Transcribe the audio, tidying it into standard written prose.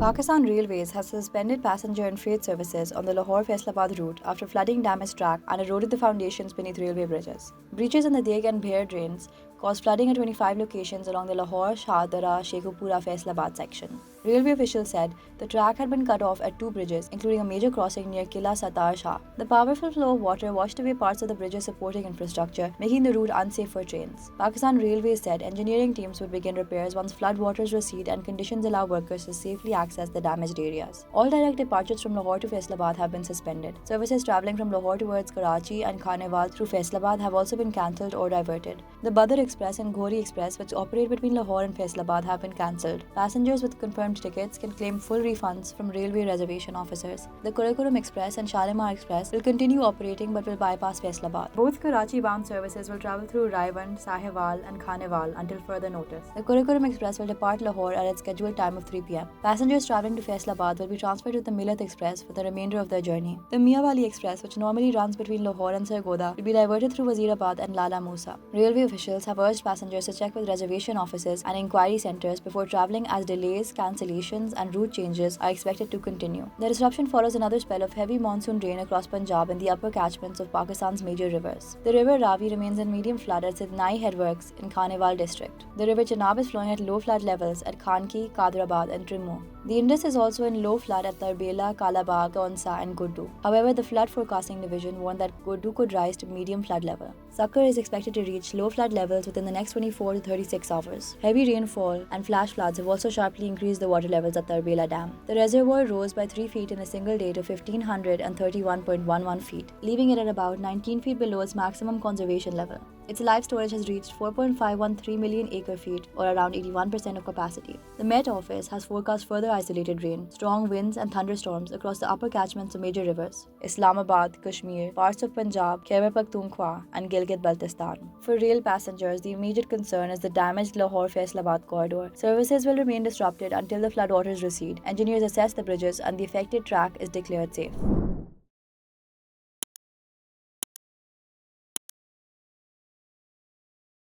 Pakistan Railways has suspended passenger and freight services on the Lahore-Faisalabad route after flooding damaged track and eroded the foundations beneath railway bridges. Breaches in the Deg and Bhair drains caused flooding at 25 locations along the Lahore, Shahdara, Shekhupura, Faisalabad section. Railway officials said the track had been cut off at two bridges, including a major crossing near Kila Sattar Shah. The powerful flow of water washed away parts of the bridge's supporting infrastructure, making the route unsafe for trains. Pakistan Railways said engineering teams would begin repairs once flood waters recede and conditions allow workers to safely access the damaged areas. All direct departures from Lahore to Faisalabad have been suspended. Services travelling from Lahore towards Karachi and Khanewal through Faisalabad have also been cancelled or diverted. The Badr Express and Ghori Express, which operate between Lahore and Faisalabad, have been cancelled. Passengers with confirmed tickets can claim full refunds from railway reservation officers. The Karakoram Express and Shalimar Express will continue operating but will bypass Faisalabad. Both Karachi-bound services will travel through Raiwand, Sahiwal and Khanewal until further notice. The Karakoram Express will depart Lahore at its scheduled time of 3 p.m. Passengers travelling to Faisalabad will be transferred to the Millat Express for the remainder of their journey. The Miawali Express, which normally runs between Lahore and Sargodha, will be diverted through Wazirabad and Lala Musa. Railway officials have urged passengers to check with reservation offices and inquiry centres before travelling, as delays, cancellations and route changes are expected to continue. The disruption follows another spell of heavy monsoon rain across Punjab in the upper catchments of Pakistan's major rivers. The river Ravi remains in medium flood at Sidnai headworks in Khanewal district. The river Chenab is flowing at low flood levels at Khanki, Kadrabad and Trimmu. The Indus is also in low flood at Tarbela, Kalabagh, Tonsa and Guddu. However, the Flood Forecasting Division warned that Guddu could rise to medium flood level. Sukkar is expected to reach low flood levels within the next 24 to 36 hours. Heavy rainfall and flash floods have also sharply increased the water levels at Tarbela Dam. The reservoir rose by 3 feet in a single day to 1,531.11 feet, leaving it at about 19 feet below its maximum conservation level. Its live storage has reached 4.513 million acre feet, or around 81% of capacity. The Met Office has forecast further isolated rain, strong winds and thunderstorms across the upper catchments of major rivers: Islamabad, Kashmir, parts of Punjab, Khyber Pakhtunkhwa and Gilgit-Baltistan. For rail passengers, the immediate concern is the damaged Lahore-Faisalabad corridor. Services will remain disrupted until the floodwaters recede. Engineers assess the bridges and the affected track is declared safe.